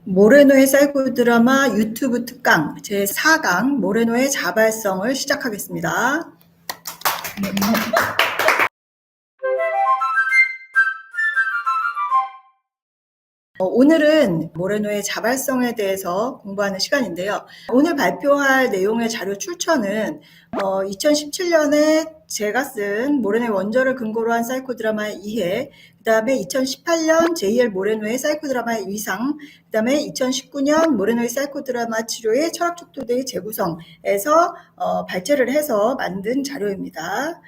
모레노의 사이코 드라마 유튜브 특강 제4강 모레노의 자발성을 시작하겠습니다. 오늘은 모레노의 자발성에 대해서 공부하는 시간인데요. 오늘 발표할 내용의 자료 출처는 2017년에 제가 쓴 모레노의 원저를 근거로 한 사이코 드라마의 이해, 그 다음에 2018년 JL 모레노의 사이코 드라마의 위상, 그 다음에 2019년 모레노의 사이코 드라마 치료의 철학적 토대의 재구성에서 발제를 해서 만든 자료입니다.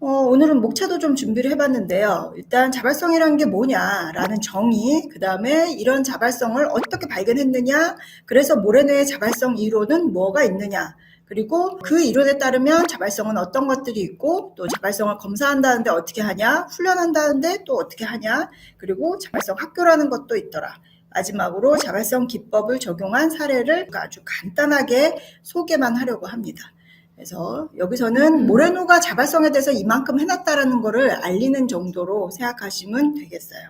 오늘은 목차도 좀 준비를 해봤는데요. 일단 자발성이라는 게 뭐냐라는 정의, 그 다음에 이런 자발성을 어떻게 발견했느냐, 그래서 모레노의 자발성 이론은 뭐가 있느냐, 그리고 그 이론에 따르면 자발성은 어떤 것들이 있고, 또 자발성을 검사한다는데 어떻게 하냐, 훈련한다는데 또 어떻게 하냐, 그리고 자발성 학교라는 것도 있더라. 마지막으로 자발성 기법을 적용한 사례를 아주 간단하게 소개만 하려고 합니다. 그래서 여기서는 모레노가 자발성에 대해서 이만큼 해놨다라는 거를 알리는 정도로 생각하시면 되겠어요.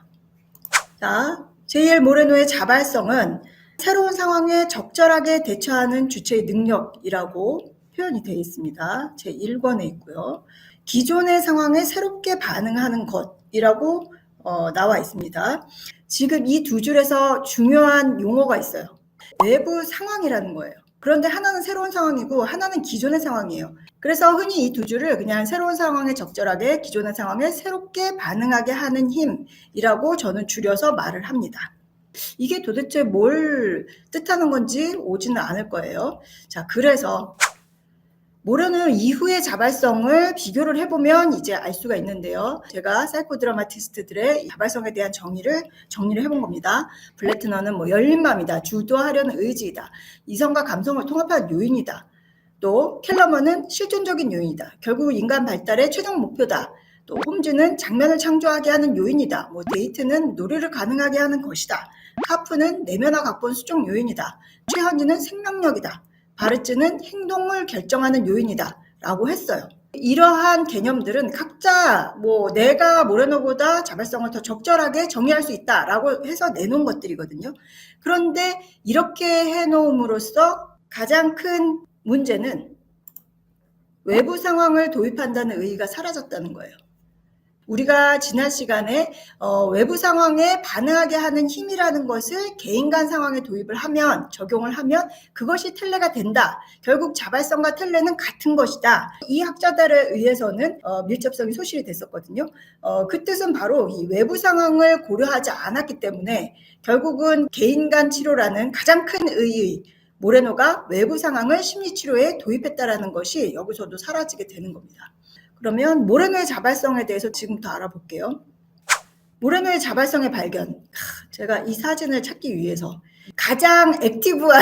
자, JL 모레노의 자발성은 새로운 상황에 적절하게 대처하는 주체의 능력이라고 표현이 되어 있습니다. 제1권에 있고요. 기존의 상황에 새롭게 반응하는 것이라고 나와 있습니다. 지금 이 두 줄에서 중요한 용어가 있어요. 외부 상황이라는 거예요. 그런데 하나는 새로운 상황이고 하나는 기존의 상황이에요. 그래서 흔히 이 두 줄을 그냥 새로운 상황에 적절하게 기존의 상황에 새롭게 반응하게 하는 힘이라고 저는 줄여서 말을 합니다. 이게 도대체 뭘 뜻하는 건지 오지는 않을 거예요. 자, 그래서 모레노 이후의 자발성을 비교를 해보면 이제 알 수가 있는데요. 제가 사이코 드라마티스트들의 자발성에 대한 정리를 해본 겁니다. 블래트너는 열린 마음이다. 주도하려는 의지이다. 이성과 감성을 통합한 요인이다. 또 켈러먼은 실존적인 요인이다. 결국 인간 발달의 최종 목표다. 또 홈즈는 장면을 창조하게 하는 요인이다. 데이트는 놀이를 가능하게 하는 것이다. 카프는 내면화 각본 수정 요인이다. 최현진은 생명력이다. 바르츠는 행동을 결정하는 요인이다 라고 했어요. 이러한 개념들은 각자 내가 모레노보다 자발성을 더 적절하게 정의할 수 있다 라고 해서 내놓은 것들이거든요. 그런데 이렇게 해놓음으로써 가장 큰 문제는 외부 상황을 도입한다는 의의가 사라졌다는 거예요. 우리가 지난 시간에 외부 상황에 반응하게 하는 힘이라는 것을 개인 간 상황에 도입을 하면, 적용을 하면 그것이 텔레가 된다. 결국 자발성과 텔레는 같은 것이다. 이 학자들에 의해서는 밀접성이 소실이 됐었거든요. 그 뜻은 바로 이 외부 상황을 고려하지 않았기 때문에 결국은 개인 간 치료라는 가장 큰 의의, 모레노가 외부 상황을 심리치료에 도입했다라는 것이 여기서도 사라지게 되는 겁니다. 그러면 모레노의 자발성에 대해서 지금부터 알아볼게요. 모레노의 자발성의 발견. 제가 이 사진을 찾기 위해서 가장 액티브한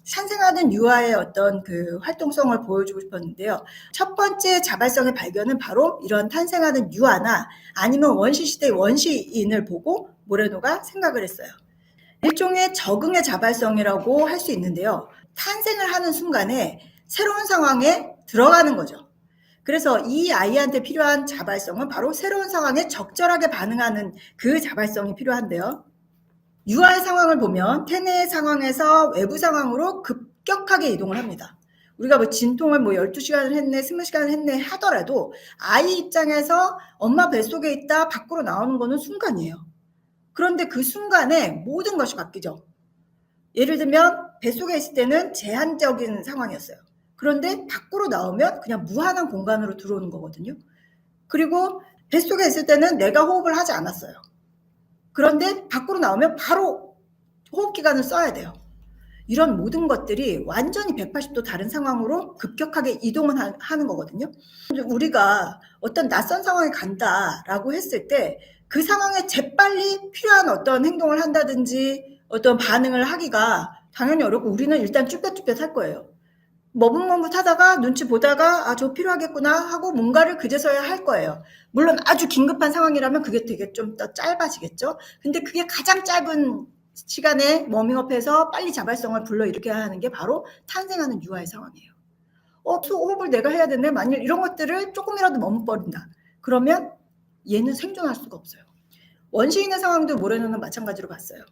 산생하는 유아의 어떤 그 활동성을 보여주고 싶었는데요. 첫 번째 자발성의 발견은 바로 이런 탄생하는 유아나 아니면 원시시대의 원시인을 보고 모레노가 생각을 했어요. 일종의 적응의 자발성이라고 할 수 있는데요. 탄생을 하는 순간에 새로운 상황에 들어가는 거죠. 그래서 이 아이한테 필요한 자발성은 바로 새로운 상황에 적절하게 반응하는 그 자발성이 필요한데요. 유아의 상황을 보면 태네의 상황에서 외부 상황으로 급격하게 이동을 합니다. 우리가 진통을 12시간을 했네, 20시간을 했네 하더라도 아이 입장에서 엄마 뱃속에 있다 밖으로 나오는 거는 순간이에요. 그런데 그 순간에 모든 것이 바뀌죠. 예를 들면 뱃속에 있을 때는 제한적인 상황이었어요. 그런데 밖으로 나오면 그냥 무한한 공간으로 들어오는 거거든요. 그리고 뱃속에 있을 때는 내가 호흡을 하지 않았어요. 그런데 밖으로 나오면 바로 호흡기관을 써야 돼요. 이런 모든 것들이 완전히 180도 다른 상황으로 급격하게 이동을 하는 거거든요. 우리가 어떤 낯선 상황에 간다라고 했을 때 그 상황에 재빨리 필요한 어떤 행동을 한다든지 어떤 반응을 하기가 당연히 어렵고 우리는 일단 쭈뼛쭈뼛 할 거예요. 머뭇머뭇하다가 눈치 보다가 저 필요하겠구나 하고 뭔가를 그제서야 할 거예요. 물론 아주 긴급한 상황이라면 그게 되게 좀 더 짧아지겠죠. 근데 그게 가장 짧은 시간에 워밍업해서 빨리 자발성을 불러일으켜야 하는 게 바로 탄생하는 유아의 상황이에요. 호흡을 내가 해야 되네. 만일 이런 것들을 조금이라도 머뭇거린다. 그러면 얘는 생존할 수가 없어요. 원시인의 상황도 모레노는 마찬가지로 봤어요.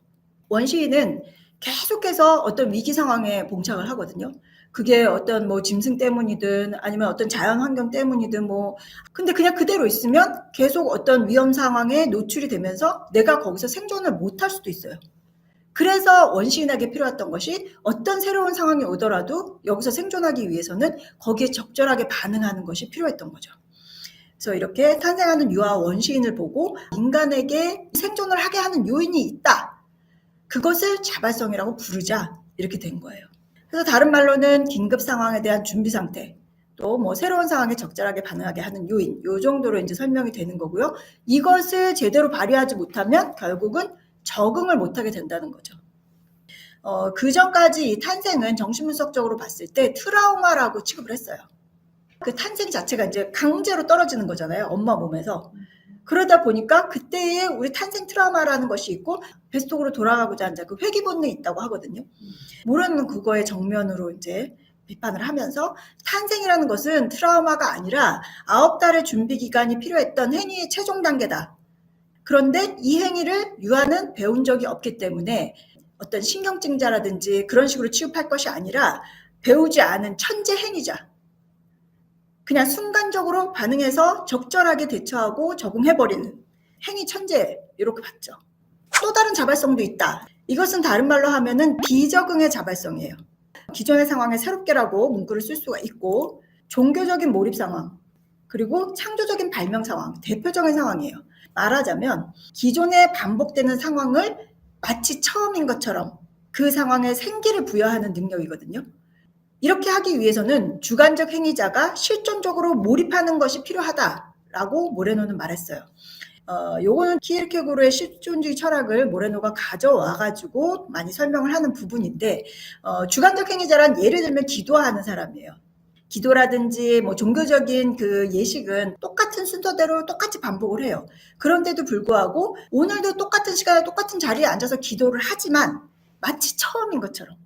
원시인은 계속해서 어떤 위기 상황에 봉착을 하거든요. 그게 어떤 뭐 짐승 때문이든 아니면 어떤 자연 환경 때문이든 뭐 근데 그냥 그대로 있으면 계속 어떤 위험 상황에 노출이 되면서 내가 거기서 생존을 못할 수도 있어요. 그래서 원시인에게 필요했던 것이 어떤 새로운 상황이 오더라도 여기서 생존하기 위해서는 거기에 적절하게 반응하는 것이 필요했던 거죠. 그래서 이렇게 탄생하는 유아 원시인을 보고 인간에게 생존을 하게 하는 요인이 있다. 그것을 자발성이라고 부르자 이렇게 된 거예요. 그래서 다른 말로는 긴급 상황에 대한 준비 상태, 또 뭐 새로운 상황에 적절하게 반응하게 하는 요인, 요 정도로 이제 설명이 되는 거고요. 이것을 제대로 발휘하지 못하면 결국은 적응을 못하게 된다는 거죠. 그 전까지 이 탄생은 정신분석적으로 봤을 때 트라우마라고 취급을 했어요. 그 탄생 자체가 이제 강제로 떨어지는 거잖아요. 엄마 몸에서. 그러다 보니까 그때의 우리 탄생 트라우마라는 것이 있고 뱃속으로 돌아가고자 하는 그 회귀 본능이 있다고 하거든요. 모르는 그거의 정면으로 이제 비판을 하면서 탄생이라는 것은 트라우마가 아니라 9달의 준비 기간이 필요했던 행위의 최종 단계다. 그런데 이 행위를 유아는 배운 적이 없기 때문에 어떤 신경증자라든지 그런 식으로 취급할 것이 아니라 배우지 않은 천재 행위자. 그냥 순간적으로 반응해서 적절하게 대처하고 적응해버리는 행위 천재 이렇게 봤죠. 또 다른 자발성도 있다. 이것은 다른 말로 하면은 비적응의 자발성이에요. 기존의 상황에 새롭게라고 문구를 쓸 수가 있고 종교적인 몰입 상황 그리고 창조적인 발명 상황 대표적인 상황이에요. 말하자면 기존에 반복되는 상황을 마치 처음인 것처럼 그 상황에 생기를 부여하는 능력이거든요. 이렇게 하기 위해서는 주관적 행위자가 실존적으로 몰입하는 것이 필요하다라고 모레노는 말했어요. 요거는 키르케고르의 실존주의 철학을 모레노가 가져와가지고 많이 설명을 하는 부분인데, 주관적 행위자란 예를 들면 기도하는 사람이에요. 기도라든지 뭐 종교적인 그 예식은 똑같은 순서대로 똑같이 반복을 해요. 그런데도 불구하고 오늘도 똑같은 시간에 똑같은 자리에 앉아서 기도를 하지만 마치 처음인 것처럼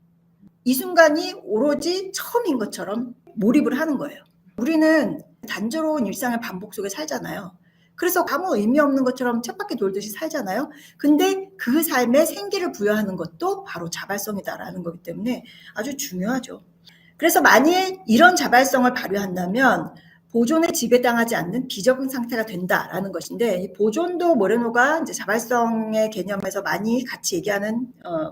이 순간이 오로지 처음인 것처럼 몰입을 하는 거예요. 우리는 단조로운 일상의 반복 속에 살잖아요. 그래서 아무 의미 없는 것처럼 쳇바퀴 돌듯이 살잖아요. 근데 그 삶에 생기를 부여하는 것도 바로 자발성이다라는 거기 때문에 아주 중요하죠. 그래서 만일 이런 자발성을 발휘한다면 보존에 지배당하지 않는 비적응 상태가 된다라는 것인데, 이 보존도 모레노가 이제 자발성의 개념에서 많이 같이 얘기하는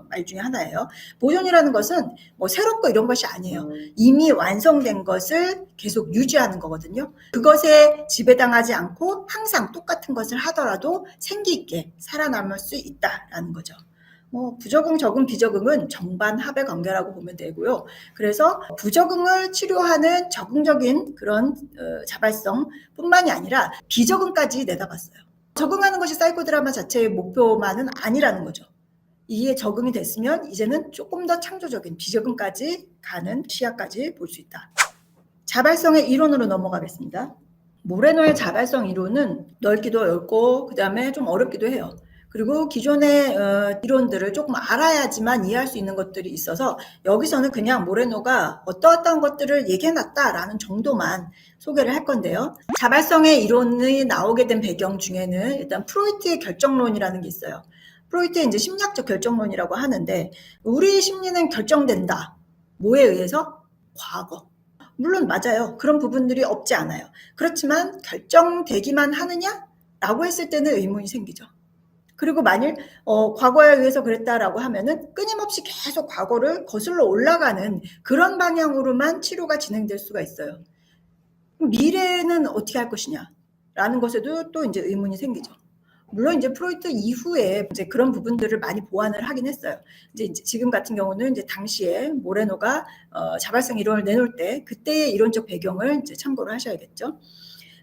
말 중에 하나예요. 보존이라는 것은 뭐 새롭고 이런 것이 아니에요. 이미 완성된 것을 계속 유지하는 거거든요. 그것에 지배당하지 않고 항상 똑같은 것을 하더라도 생기 있게 살아남을 수 있다라는 거죠. 뭐 부적응, 적응, 비적응은 정반합의 관계라고 보면 되고요. 그래서 부적응을 치료하는 적응적인 그런 자발성뿐만이 아니라 비적응까지 내다봤어요. 적응하는 것이 사이코드라마 자체의 목표만은 아니라는 거죠. 이게 적응이 됐으면 이제는 조금 더 창조적인 비적응까지 가는 시야까지 볼 수 있다. 자발성의 이론으로 넘어가겠습니다. 모레노의 자발성 이론은 넓기도 넓고 그다음에 좀 어렵기도 해요. 그리고 기존의 이론들을 조금 알아야지만 이해할 수 있는 것들이 있어서 여기서는 그냥 모레노가 어떠한 것들을 얘기해놨다라는 정도만 소개를 할 건데요. 자발성의 이론이 나오게 된 배경 중에는 일단 프로이트의 결정론이라는 게 있어요. 프로이트의 이제 심리학적 결정론이라고 하는데 우리 심리는 결정된다. 뭐에 의해서? 과거. 물론 맞아요. 그런 부분들이 없지 않아요. 그렇지만 결정되기만 하느냐라고 했을 때는 의문이 생기죠. 그리고 만일 과거에 의해서 그랬다라고 하면은 끊임없이 계속 과거를 거슬러 올라가는 그런 방향으로만 치료가 진행될 수가 있어요. 미래는 어떻게 할 것이냐라는 것에도 또 이제 의문이 생기죠. 물론 이제 프로이트 이후에 이제 그런 부분들을 많이 보완을 하긴 했어요. 이제 지금 같은 경우는 이제 당시에 모레노가 자발성 이론을 내놓을 때 그때의 이론적 배경을 이제 참고를 하셔야겠죠.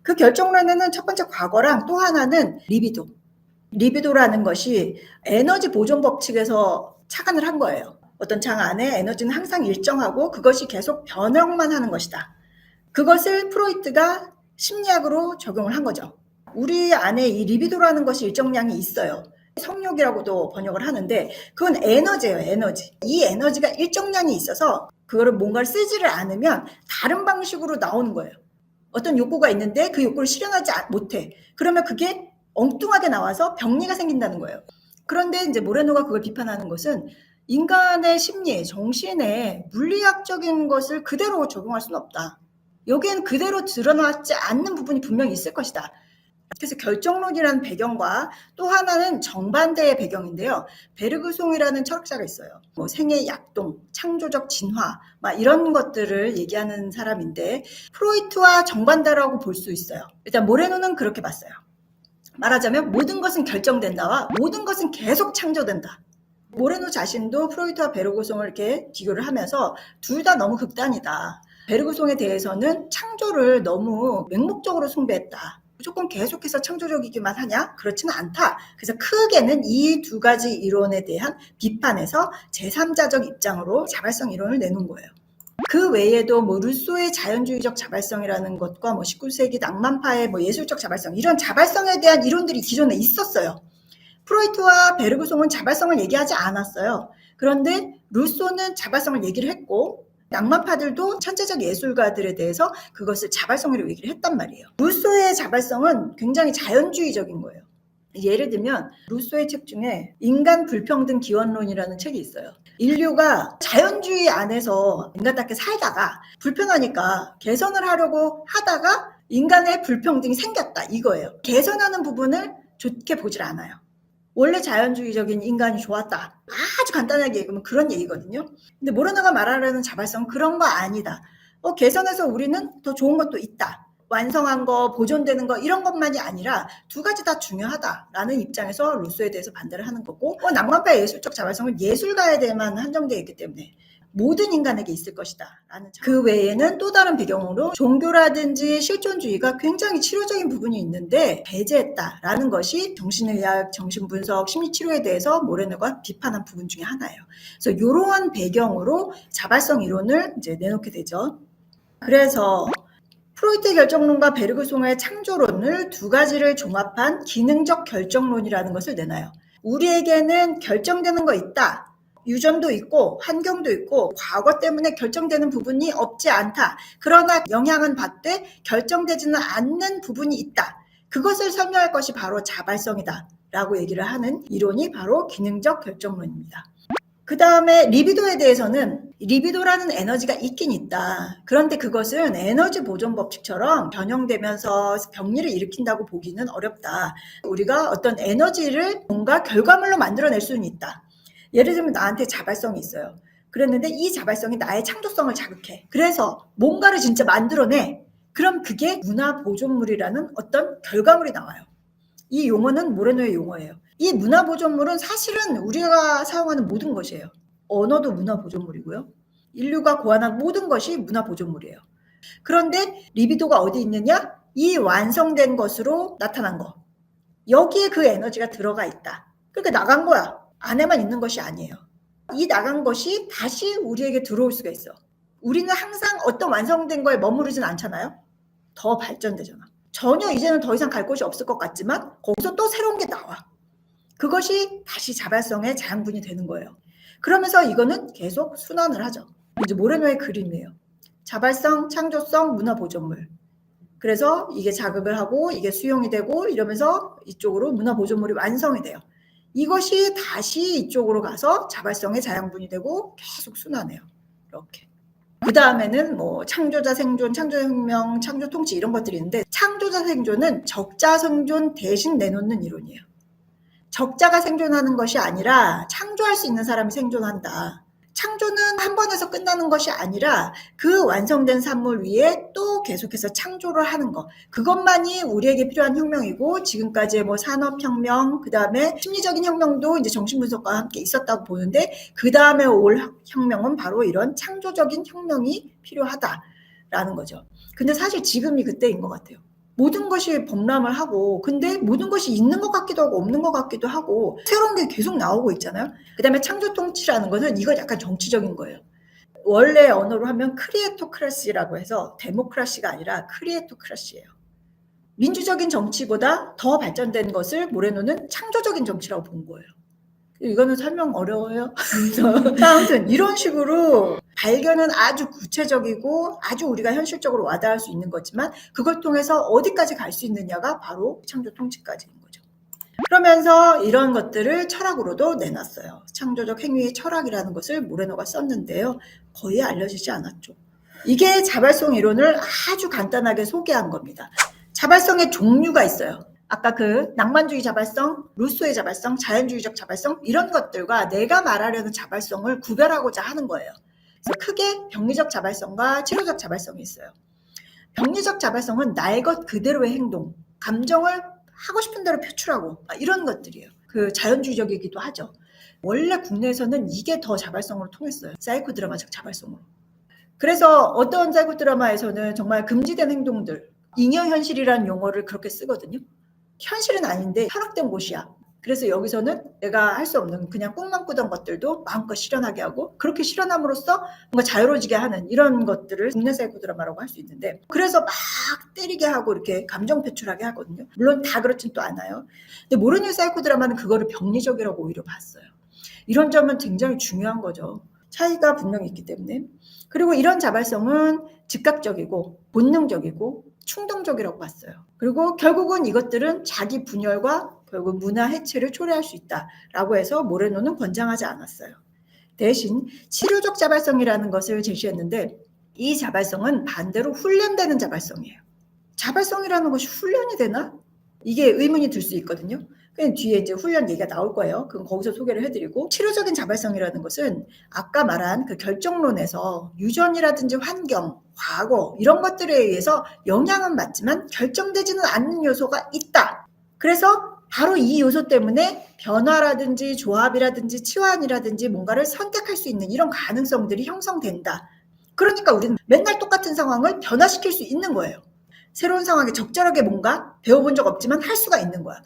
그 결정론에는 첫 번째 과거랑 또 하나는 리비도. 리비도라는 것이 에너지 보존 법칙에서 착안을 한 거예요. 어떤 장 안에 에너지는 항상 일정하고 그것이 계속 변형만 하는 것이다. 그것을 프로이트가 심리학으로 적용을 한 거죠. 우리 안에 이 리비도라는 것이 일정량이 있어요. 성욕이라고도 번역을 하는데 그건 에너지예요. 에너지. 이 에너지가 일정량이 있어서 그거를 뭔가를 쓰지를 않으면 다른 방식으로 나오는 거예요. 어떤 욕구가 있는데 그 욕구를 실현하지 못해. 그러면 그게 엉뚱하게 나와서 병리가 생긴다는 거예요. 그런데 이제 모레노가 그걸 비판하는 것은 인간의 심리, 정신에 물리학적인 것을 그대로 적용할 수는 없다. 여기엔 그대로 드러나지 않는 부분이 분명히 있을 것이다. 그래서 결정론이라는 배경과 또 하나는 정반대의 배경인데요. 베르그송이라는 철학자가 있어요. 뭐 생의 약동, 창조적 진화, 막 이런 것들을 얘기하는 사람인데 프로이트와 정반대라고 볼 수 있어요. 일단 모레노는 그렇게 봤어요. 말하자면 모든 것은 결정된다와 모든 것은 계속 창조된다. 모레노 자신도 프로이트와 베르그송을 이렇게 비교를 하면서 둘 다 너무 극단이다. 베르그송에 대해서는 창조를 너무 맹목적으로 숭배했다. 무조건 계속해서 창조적이기만 하냐? 그렇지는 않다. 그래서 크게는 이 두 가지 이론에 대한 비판에서 제3자적 입장으로 자발성 이론을 내놓은 거예요. 그 외에도 뭐 루소의 자연주의적 자발성이라는 것과 뭐 19세기 낭만파의 뭐 예술적 자발성, 이런 자발성에 대한 이론들이 기존에 있었어요. 프로이트와 베르그송은 자발성을 얘기하지 않았어요. 그런데 루소는 자발성을 얘기를 했고 낭만파들도 천재적 예술가들에 대해서 그것을 자발성으로 얘기를 했단 말이에요. 루소의 자발성은 굉장히 자연주의적인 거예요. 예를 들면 루소의 책 중에 인간 불평등 기원론이라는 책이 있어요. 인류가 자연주의 안에서 인간답게 살다가 불편하니까 개선을 하려고 하다가 인간의 불평등이 생겼다, 이거예요. 개선하는 부분을 좋게 보질 않아요. 원래 자연주의적인 인간이 좋았다. 아주 간단하게 얘기하면 그런 얘기거든요. 근데 모레노가 말하려는 자발성은 그런 거 아니다. 개선해서 우리는 더 좋은 것도 있다. 완성한 거, 보존되는 거 이런 것만이 아니라 두 가지 다 중요하다라는 입장에서 루소에 대해서 반대를 하는 거고, 낭만파의 예술적 자발성은 예술가에 대해만 한정되어 있기 때문에 모든 인간에게 있을 것이다 라는. 그 외에는 또 다른 배경으로 종교라든지 실존주의가 굉장히 치료적인 부분이 있는데 배제했다라는 것이 정신의학, 정신분석, 심리치료에 대해서 모레노가 비판한 부분 중에 하나예요. 그래서 이러한 배경으로 자발성 이론을 이제 내놓게 되죠. 그래서 프로이트의 결정론과 베르그송의 창조론을 두 가지를 종합한 기능적 결정론이라는 것을 내놔요. 우리에게는 결정되는 거 있다. 유전도 있고 환경도 있고 과거 때문에 결정되는 부분이 없지 않다. 그러나 영향은 받되 결정되지는 않는 부분이 있다. 그것을 설명할 것이 바로 자발성이다 라고 얘기를 하는 이론이 바로 기능적 결정론입니다. 그 다음에 리비도에 대해서는 리비도라는 에너지가 있긴 있다. 그런데 그것은 에너지 보존 법칙처럼 변형되면서 병리를 일으킨다고 보기는 어렵다. 우리가 어떤 에너지를 뭔가 결과물로 만들어낼 수는 있다. 예를 들면 나한테 자발성이 있어요. 그랬는데 이 자발성이 나의 창조성을 자극해. 그래서 뭔가를 진짜 만들어내. 그럼 그게 문화 보존물이라는 어떤 결과물이 나와요. 이 용어는 모레노의 용어예요. 이 문화 보존물은 사실은 우리가 사용하는 모든 것이에요. 언어도 문화 보존물이고요. 인류가 고안한 모든 것이 문화 보존물이에요. 그런데 리비도가 어디 있느냐? 이 완성된 것으로 나타난 거. 여기에 그 에너지가 들어가 있다. 그러니까 나간 거야. 안에만 있는 것이 아니에요. 이 나간 것이 다시 우리에게 들어올 수가 있어. 우리는 항상 어떤 완성된 거에 머무르진 않잖아요. 더 발전되잖아. 전혀 이제는 더 이상 갈 곳이 없을 것 같지만 거기서 또 새로운 게 나와. 그것이 다시 자발성의 자양분이 되는 거예요. 그러면서 이거는 계속 순환을 하죠. 이제 모레노의 그림이에요. 자발성, 창조성, 문화 보존물. 그래서 이게 자극을 하고 이게 수용이 되고 이러면서 이쪽으로 문화 보존물이 완성이 돼요. 이것이 다시 이쪽으로 가서 자발성의 자양분이 되고 계속 순환해요. 이렇게. 그 다음에는 뭐 창조자 생존, 창조혁명, 창조통치 이런 것들이 있는데 창조자 생존은 적자 생존 대신 내놓는 이론이에요. 적자가 생존하는 것이 아니라 창조할 수 있는 사람이 생존한다. 창조는 한 번에서 끝나는 것이 아니라 그 완성된 산물 위에 또 계속해서 창조를 하는 것. 그것만이 우리에게 필요한 혁명이고 지금까지의 뭐 산업혁명, 그 다음에 심리적인 혁명도 이제 정신분석과 함께 있었다고 보는데 그 다음에 올 혁명은 바로 이런 창조적인 혁명이 필요하다라는 거죠. 근데 사실 지금이 그때인 것 같아요. 모든 것이 범람을 하고 근데 모든 것이 있는 것 같기도 하고 없는 것 같기도 하고 새로운 게 계속 나오고 있잖아요. 그 다음에 창조통치라는 것은 이거 약간 정치적인 거예요. 원래 언어로 하면 크리에토크라시라고 해서 데모크라시가 아니라 크리에토크라시예요. 민주적인 정치보다 더 발전된 것을 모레노는 창조적인 정치라고 본 거예요. 이거는 설명 어려워요. 아무튼 이런 식으로 발견은 아주 구체적이고 아주 우리가 현실적으로 와닿을 수 있는 거지만 그걸 통해서 어디까지 갈 수 있느냐가 바로 창조 통치까지인 거죠. 그러면서 이런 것들을 철학으로도 내놨어요. 창조적 행위의 철학이라는 것을 모레노가 썼는데요. 거의 알려지지 않았죠. 이게 자발성 이론을 아주 간단하게 소개한 겁니다. 자발성의 종류가 있어요. 아까 그 낭만주의 자발성, 루소의 자발성, 자연주의적 자발성 이런 것들과 내가 말하려는 자발성을 구별하고자 하는 거예요. 그래서 크게 병리적 자발성과 치료적 자발성이 있어요. 병리적 자발성은 나의 것 그대로의 행동, 감정을 하고 싶은 대로 표출하고 이런 것들이에요. 그 자연주의적이기도 하죠. 원래 국내에서는 이게 더 자발성으로 통했어요. 사이코 드라마적 자발성으로. 그래서 어떤 사이코 드라마에서는 정말 금지된 행동들, 잉여현실이라는 용어를 그렇게 쓰거든요. 현실은 아닌데 현혹된 곳이야. 그래서 여기서는 내가 할 수 없는 그냥 꿈만 꾸던 것들도 마음껏 실현하게 하고 그렇게 실현함으로써 뭔가 자유로워지게 하는 이런 것들을 국내 사이코 드라마라고 할 수 있는데 그래서 막 때리게 하고 이렇게 감정 표출하게 하거든요. 물론 다 그렇진 또 않아요. 근데 모르는 사이코 드라마는 그거를 병리적이라고 오히려 봤어요. 이런 점은 굉장히 중요한 거죠. 차이가 분명히 있기 때문에. 그리고 이런 자발성은 즉각적이고 본능적이고 충동적이라고 봤어요. 그리고 결국은 이것들은 자기 분열과 결국 문화 해체를 초래할 수 있다라고 해서 모레노는 권장하지 않았어요. 대신 치료적 자발성이라는 것을 제시했는데 이 자발성은 반대로 훈련되는 자발성이에요. 자발성이라는 것이 훈련이 되나? 이게 의문이 들 수 있거든요. 뒤에 이제 훈련 얘기가 나올 거예요. 그건 거기서 소개를 해드리고 치료적인 자발성이라는 것은 아까 말한 그 결정론에서 유전이라든지 환경, 과거 이런 것들에 의해서 영향은 받지만 결정되지는 않는 요소가 있다. 그래서 바로 이 요소 때문에 변화라든지 조합이라든지 치환이라든지 뭔가를 선택할 수 있는 이런 가능성들이 형성된다. 그러니까 우리는 맨날 똑같은 상황을 변화시킬 수 있는 거예요. 새로운 상황에 적절하게 뭔가 배워본 적 없지만 할 수가 있는 거야.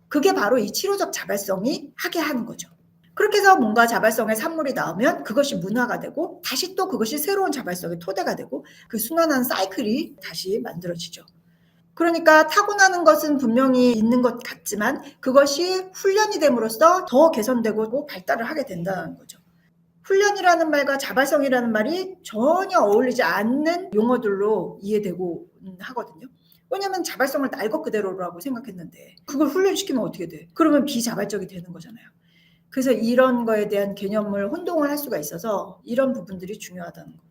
그게 바로 이 치료적 자발성이 하게 하는 거죠. 그렇게 해서 뭔가 자발성의 산물이 나오면 그것이 문화가 되고 다시 또 그것이 새로운 자발성의 토대가 되고 그 순환한 사이클이 다시 만들어지죠. 그러니까 타고나는 것은 분명히 있는 것 같지만 그것이 훈련이 됨으로써 더 개선되고 발달을 하게 된다는 거죠. 훈련이라는 말과 자발성이라는 말이 전혀 어울리지 않는 용어들로 이해되고 하거든요. 왜냐면 자발성을 날 것 그대로라고 생각했는데 그걸 훈련시키면 어떻게 돼? 그러면 비자발적이 되는 거잖아요. 그래서 이런 거에 대한 개념을 혼동을 할 수가 있어서 이런 부분들이 중요하다는 겁니다.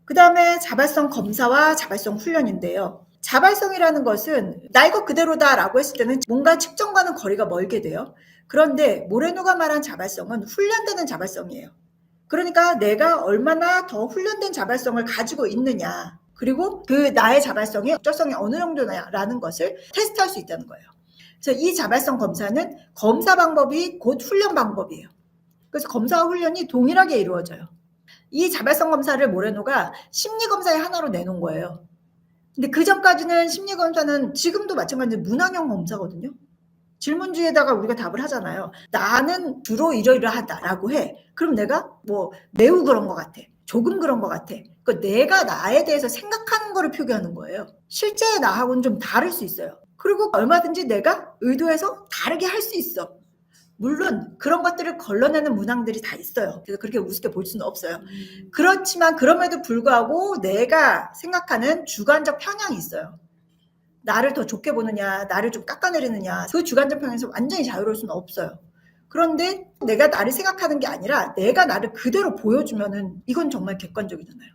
그 다음에 자발성 검사와 자발성 훈련인데요. 자발성이라는 것은 날 것 그대로다라고 했을 때는 뭔가 측정과는 거리가 멀게 돼요. 그런데 모레노가 말한 자발성은 훈련되는 자발성이에요. 그러니까 내가 얼마나 더 훈련된 자발성을 가지고 있느냐 그리고 그 나의 자발성의 적절성이 어느 정도냐라는 것을 테스트할 수 있다는 거예요. 그래서 이 자발성 검사는 검사 방법이 곧 훈련 방법이에요. 그래서 검사와 훈련이 동일하게 이루어져요. 이 자발성 검사를 모레노가 심리검사의 하나로 내놓은 거예요. 근데 그 전까지는 심리검사는 지금도 마찬가지로 문항형 검사거든요. 질문지에다가 우리가 답을 하잖아요. 나는 주로 이러이러하다라고 해. 그럼 내가 뭐 매우 그런 것 같아. 조금 그런 것 같아. 그러니까 내가 나에 대해서 생각하는 거를 표기하는 거예요. 실제의 나하고는 좀 다를 수 있어요. 그리고 얼마든지 내가 의도해서 다르게 할 수 있어. 물론 그런 것들을 걸러내는 문항들이 다 있어요. 그래서 그렇게 우습게 볼 수는 없어요. 그렇지만 그럼에도 불구하고 내가 생각하는 주관적 편향이 있어요. 나를 더 좋게 보느냐, 나를 좀 깎아내리느냐, 그 주관적 편향에서 완전히 자유로울 수는 없어요. 그런데 내가 나를 생각하는 게 아니라 내가 나를 그대로 보여주면은 이건 정말 객관적이잖아요.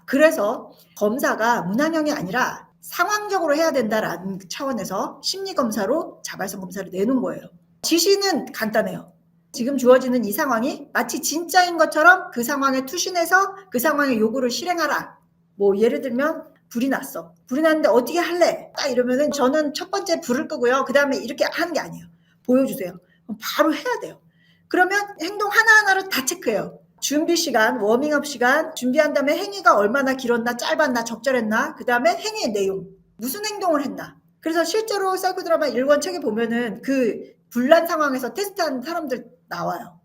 그래서 검사가 문항형이 아니라 상황적으로 해야 된다라는 차원에서 심리검사로 자발성 검사를 내놓은 거예요. 지시는 간단해요. 지금 주어지는 이 상황이 마치 진짜인 것처럼 그 상황에 투신해서 그 상황의 요구를 실행하라. 뭐 예를 들면 불이 났어. 불이 났는데 어떻게 할래? 딱 이러면은 저는 첫 번째 불을 끄고요. 그 다음에 이렇게 하는 게 아니에요. 보여주세요. 그럼 바로 해야 돼요. 그러면 행동 하나하나를 다 체크해요. 준비 시간, 워밍업 시간, 준비한 다음에 행위가 얼마나 길었나, 짧았나, 적절했나, 그 다음에 행위의 내용, 무슨 행동을 했나. 그래서 실제로 사이코 드라마 1권 책에 보면은 그 불난 상황에서 테스트하는 사람들 나와요.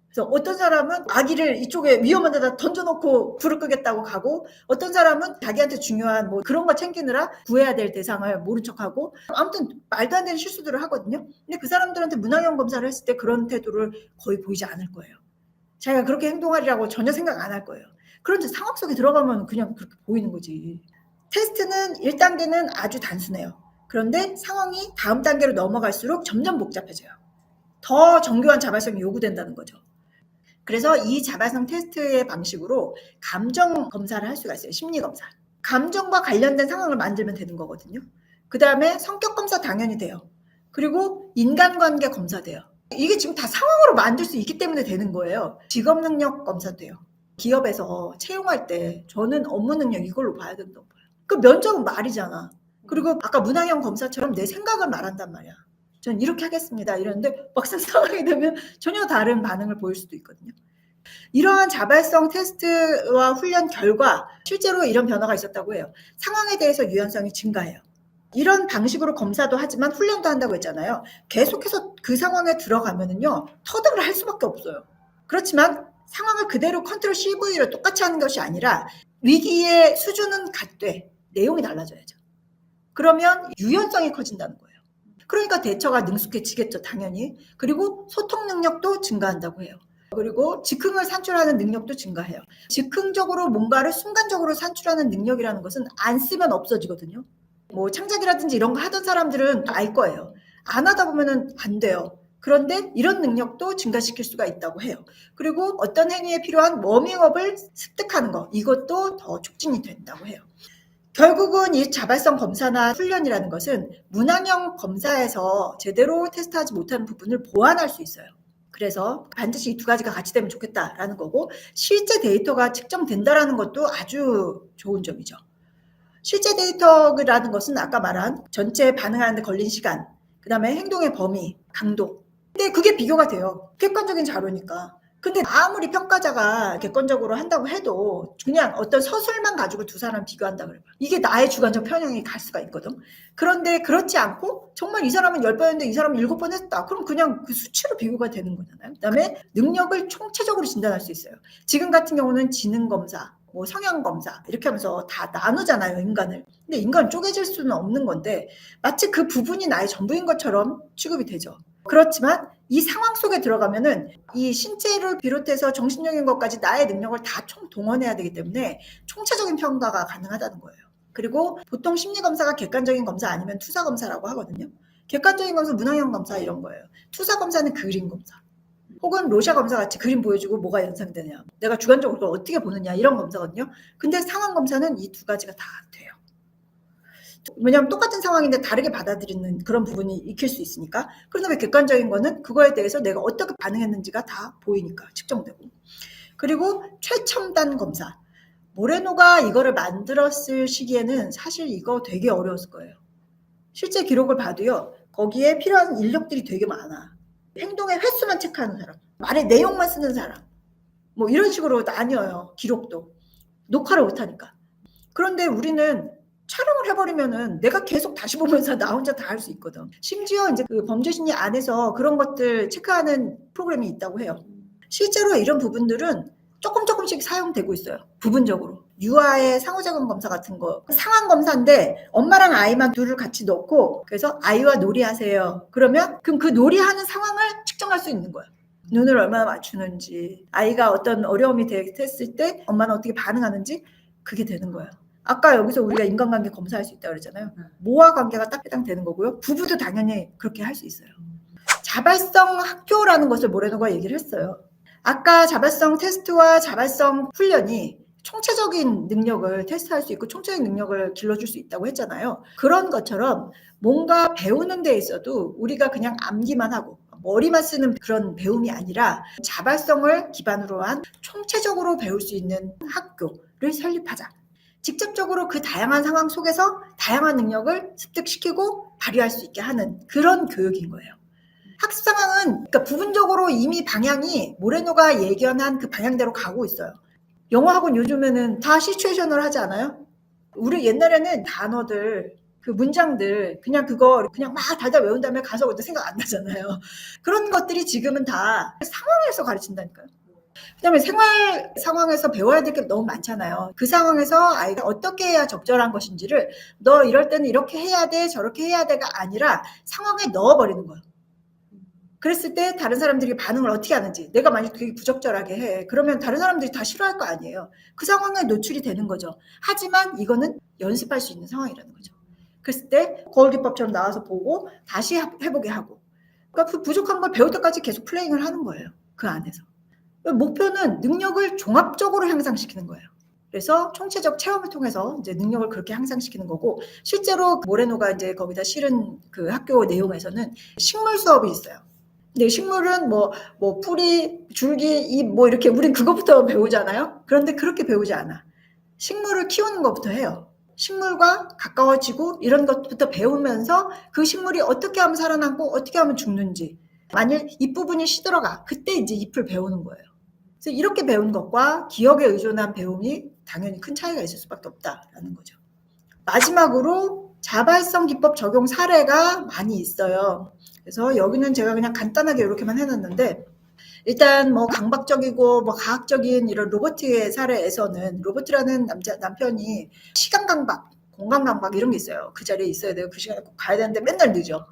그래서 어떤 사람은 아기를 이쪽에 위험한 데다 던져놓고 불을 끄겠다고 가고 어떤 사람은 자기한테 중요한 뭐 그런 거 챙기느라 구해야 될 대상을 모른 척하고 아무튼 말도 안 되는 실수들을 하거든요. 근데 그 사람들한테 문항형 검사를 했을 때 그런 태도를 거의 보이지 않을 거예요. 자기가 그렇게 행동하리라고 전혀 생각 안 할 거예요. 그런데 상황 속에 들어가면 그냥 그렇게 보이는 거지. 테스트는 1단계는 아주 단순해요. 그런데 상황이 다음 단계로 넘어갈수록 점점 복잡해져요. 더 정교한 자발성이 요구된다는 거죠. 그래서 이 자발성 테스트의 방식으로 감정 검사를 할 수가 있어요. 심리 검사. 감정과 관련된 상황을 만들면 되는 거거든요. 그 다음에 성격 검사 당연히 돼요. 그리고 인간관계 검사 돼요. 이게 지금 다 상황으로 만들 수 있기 때문에 되는 거예요. 직업 능력 검사 돼요. 기업에서 채용할 때 저는 업무 능력 이걸로 봐야 된다고 봐요. 그 면접은 말이잖아. 그리고 아까 문학형 검사처럼 내 생각을 말한단 말이야. 전 이렇게 하겠습니다. 이러는데 막상 상황이 되면 전혀 다른 반응을 보일 수도 있거든요. 이러한 자발성 테스트와 훈련 결과 실제로 이런 변화가 있었다고 해요. 상황에 대해서 유연성이 증가해요. 이런 방식으로 검사도 하지만 훈련도 한다고 했잖아요. 계속해서 그 상황에 들어가면은요, 터득을 할 수밖에 없어요. 그렇지만 상황을 그대로 컨트롤 CV로 똑같이 하는 것이 아니라 위기의 수준은 같되 내용이 달라져야죠. 그러면 유연성이 커진다는 거예요. 그러니까 대처가 능숙해지겠죠, 당연히. 그리고 소통 능력도 증가한다고 해요. 그리고 즉흥을 산출하는 능력도 증가해요. 즉흥적으로 뭔가를 순간적으로 산출하는 능력이라는 것은 안 쓰면 없어지거든요. 뭐 창작이라든지 이런 거 하던 사람들은 알 거예요. 안 하다 보면은 안 돼요. 그런데 이런 능력도 증가시킬 수가 있다고 해요. 그리고 어떤 행위에 필요한 워밍업을 습득하는 거, 이것도 더 촉진이 된다고 해요. 결국은 이 자발성 검사나 훈련이라는 것은 문항형 검사에서 제대로 테스트하지 못하는 부분을 보완할 수 있어요. 그래서 반드시 이 두 가지가 같이 되면 좋겠다라는 거고, 실제 데이터가 측정된다라는 것도 아주 좋은 점이죠. 실제 데이터라는 것은 아까 말한 전체 반응하는 데 걸린 시간, 그 다음에 행동의 범위, 강도. 근데 그게 비교가 돼요. 객관적인 자료니까. 근데 아무리 평가자가 객관적으로 한다고 해도 그냥 어떤 서술만 가지고 두 사람 비교한다 그래요. 이게 나의 주관적 편향이 갈 수가 있거든. 그런데 그렇지 않고 정말 이 사람은 10번 했는데 이 사람은 7번 했다. 그럼 그냥 그 수치로 비교가 되는 거잖아요. 그다음에 능력을 총체적으로 진단할 수 있어요. 지금 같은 경우는 지능 검사, 뭐 성향 검사 이렇게 하면서 다 나누잖아요, 인간을. 근데 인간은 쪼개질 수는 없는 건데 마치 그 부분이 나의 전부인 것처럼 취급이 되죠. 그렇지만 이 상황 속에 들어가면은 이 신체를 비롯해서 정신적인 것까지 나의 능력을 다 총동원해야 되기 때문에 총체적인 평가가 가능하다는 거예요. 그리고 보통 심리검사가 객관적인 검사 아니면 투사검사라고 하거든요. 객관적인 검사, 문항형 검사 이런 거예요. 투사검사는 그림 검사. 혹은 로샤 검사 같이 그림 보여주고 뭐가 연상되냐, 내가 주관적으로 그걸 어떻게 보느냐 이런 검사거든요. 근데 상황 검사는 이 두 가지가 다 돼요. 왜냐하면 똑같은 상황인데 다르게 받아들이는 그런 부분이 익힐 수 있으니까. 그런데 객관적인 거는 그거에 대해서 내가 어떻게 반응했는지가 다 보이니까 측정되고. 그리고 최첨단 검사. 모레노가 이거를 만들었을 시기에는 사실 이거 되게 어려웠을 거예요. 실제 기록을 봐도요, 거기에 필요한 인력들이 되게 많아. 행동의 횟수만 체크하는 사람, 말의 내용만 쓰는 사람, 뭐 이런 식으로 나뉘어요. 기록도 녹화를 못하니까. 그런데 우리는 촬영을 해버리면은 내가 계속 다시 보면서 나 혼자 다 할 수 있거든. 심지어 이제 그 범죄심리 안에서 그런 것들 체크하는 프로그램이 있다고 해요. 실제로 이런 부분들은 조금씩 사용되고 있어요. 부분적으로. 유아의 상호작용 검사 같은 거. 상황 검사인데 엄마랑 아이만 둘을 같이 넣고 그래서 아이와 놀이하세요. 그러면 그럼 그 놀이하는 상황을 측정할 수 있는 거예요. 눈을 얼마나 맞추는지, 아이가 어떤 어려움이 됐을 때 엄마는 어떻게 반응하는지 그게 되는 거예요. 아까 여기서 우리가 인간관계 검사할 수 있다고 그랬잖아요. 모아 관계가 딱 해당되는 거고요. 부부도 당연히 그렇게 할 수 있어요. 자발성 학교라는 것을 모레노가 얘기를 했어요. 아까 자발성 테스트와 자발성 훈련이 총체적인 능력을 테스트할 수 있고 총체적인 능력을 길러줄 수 있다고 했잖아요. 그런 것처럼 뭔가 배우는 데 있어도 우리가 그냥 암기만 하고 머리만 쓰는 그런 배움이 아니라 자발성을 기반으로 한 총체적으로 배울 수 있는 학교를 설립하자. 직접적으로 그 다양한 상황 속에서 다양한 능력을 습득시키고 발휘할 수 있게 하는 그런 교육인 거예요. 학습 상황은 그러니까 부분적으로 이미 방향이 모레노가 예견한 그 방향대로 가고 있어요. 영어학원 요즘에는 다 시츄에이션을 하지 않아요? 우리 옛날에는 단어들, 그 문장들 그냥 그거 그냥 막 달달 외운 다음에 가서 생각 안 나잖아요. 그런 것들이 지금은 다 상황에서 가르친다니까요. 그다음에 생활 상황에서 배워야 될 게 너무 많잖아요. 그 상황에서 아이가 어떻게 해야 적절한 것인지를 너 이럴 때는 이렇게 해야 돼, 저렇게 해야 돼가 아니라 상황에 넣어버리는 거예요. 그랬을 때 다른 사람들이 반응을 어떻게 하는지, 내가 만약 되게 부적절하게 해, 그러면 다른 사람들이 다 싫어할 거 아니에요. 그 상황에 노출이 되는 거죠. 하지만 이거는 연습할 수 있는 상황이라는 거죠. 그랬을 때 거울 기법처럼 나와서 보고 다시 해보게 하고, 그러니까 그 부족한 걸 배울 때까지 계속 플레잉을 하는 거예요. 그 안에서. 목표는 능력을 종합적으로 향상시키는 거예요. 그래서 총체적 체험을 통해서 이제 능력을 그렇게 향상시키는 거고, 실제로 모레노가 이제 거기다 실은 그 학교 내용에서는 식물 수업이 있어요. 근데 식물은 뭐 뿌리, 줄기, 잎 뭐 이렇게 우린 그것부터 배우잖아요. 그런데 그렇게 배우지 않아. 식물을 키우는 것부터 해요. 식물과 가까워지고 이런 것부터 배우면서 그 식물이 어떻게 하면 살아남고 어떻게 하면 죽는지, 만일 잎부분이 시들어가 그때 이제 잎을 배우는 거예요. 그래서 이렇게 배운 것과 기억에 의존한 배움이 당연히 큰 차이가 있을 수밖에 없다라는 거죠. 마지막으로 자발성 기법 적용 사례가 많이 있어요. 그래서 여기는 제가 그냥 간단하게 이렇게만 해놨는데, 일단 뭐 강박적이고 뭐 과학적인 이런 로버트의 사례에서는, 로버트라는 남편이 시간 강박, 공간 강박 이런 게 있어요. 그 자리에 있어야 돼요. 그 시간에 꼭 가야 되는데 맨날 늦어.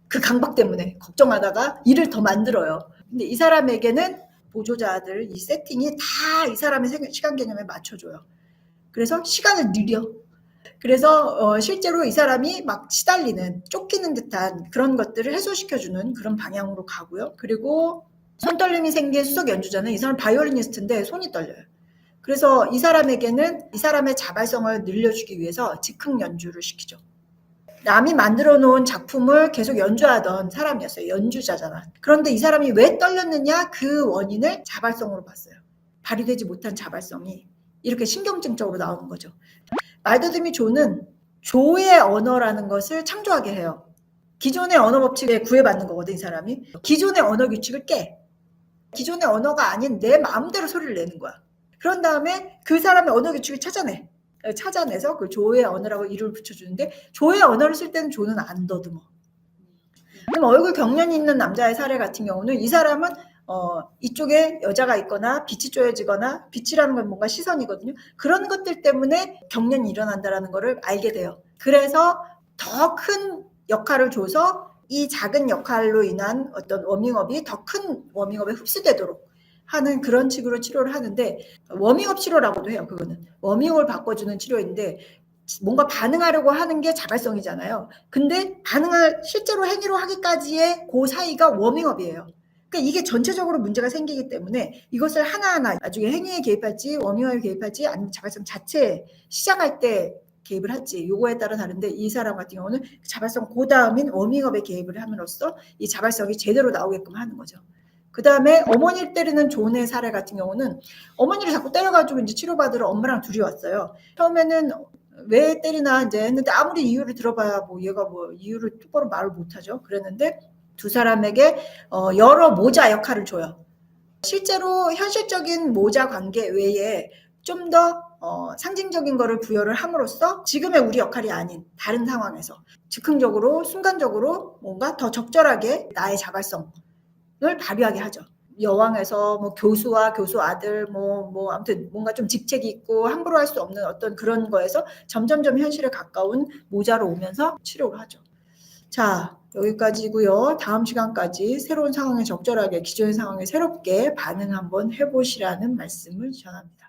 그 강박 때문에 걱정하다가 일을 더 만들어요. 근데 이 사람에게는 보조자들, 이 세팅이 다 이 사람의 시간 개념에 맞춰줘요. 그래서 시간을 느려. 그래서 실제로 이 사람이 막 시달리는, 쫓기는 듯한 그런 것들을 해소시켜주는 그런 방향으로 가고요. 그리고 손떨림이 생긴 수석 연주자는, 이 사람 바이올리니스트인데 손이 떨려요. 그래서 이 사람에게는 이 사람의 자발성을 늘려주기 위해서 즉흥 연주를 시키죠. 남이 만들어 놓은 작품을 계속 연주하던 사람이었어요. 연주자잖아. 그런데 이 사람이 왜 떨렸느냐, 그 원인을 자발성으로 봤어요. 발휘되지 못한 자발성이 이렇게 신경증적으로 나오는 거죠. 말더듬이 조는 조의 언어라는 것을 창조하게 해요. 기존의 언어 법칙에 구애받는 거거든, 이 사람이. 기존의 언어 규칙을 깨. 기존의 언어가 아닌 내 마음대로 소리를 내는 거야. 그런 다음에 그 사람의 언어 규칙을 찾아내서 그 조의 언어라고 이름을 붙여주는데, 조의 언어를 쓸 때는 조는 안 더듬어. 그럼 얼굴 경련이 있는 남자의 사례 같은 경우는, 이 사람은 이쪽에 여자가 있거나 빛이 쪼여지거나, 빛이라는 건 뭔가 시선이거든요. 그런 것들 때문에 경련이 일어난다는 거를 알게 돼요. 그래서 더 큰 역할을 줘서 이 작은 역할로 인한 어떤 워밍업이 더 큰 워밍업에 흡수되도록 하는 그런 식으로 치료를 하는데, 워밍업 치료라고도 해요. 그거는 워밍업을 바꿔주는 치료인데, 뭔가 반응하려고 하는 게 자발성이잖아요. 근데 반응을 실제로 행위로 하기까지의 그 사이가 워밍업이에요. 그러니까 이게 전체적으로 문제가 생기기 때문에 이것을 하나하나 나중에 행위에 개입할지 워밍업에 개입할지, 아니면 자발성 자체에 시작할 때 개입을 할지, 요거에 따라 다른데, 이 사람 같은 경우는 자발성 그 다음인 워밍업에 개입을 함으로써 이 자발성이 제대로 나오게끔 하는 거죠. 그 다음에 어머니를 때리는 존의 사례 같은 경우는, 어머니를 자꾸 때려가지고 이제 치료받으러 엄마랑 둘이 왔어요. 처음에는 왜 때리나 이제 했는데, 아무리 이유를 들어봐야 뭐 얘가 뭐 이유를 똑바로 말을 못하죠. 그랬는데 두 사람에게 여러 모자 역할을 줘요. 실제로 현실적인 모자 관계 외에 좀 더 상징적인 거를 부여를 함으로써 지금의 우리 역할이 아닌 다른 상황에서 즉흥적으로 순간적으로 뭔가 더 적절하게 나의 자발성을 발휘하게 하죠. 여왕에서 뭐 교수와 교수 아들 뭐 아무튼 뭔가 좀 직책이 있고 함부로 할 수 없는 어떤 그런 거에서 점점점 현실에 가까운 모자로 오면서 치료를 하죠. 자, 여기까지고요. 다음 시간까지 새로운 상황에 적절하게, 기존의 상황에 새롭게 반응 한번 해보시라는 말씀을 전합니다.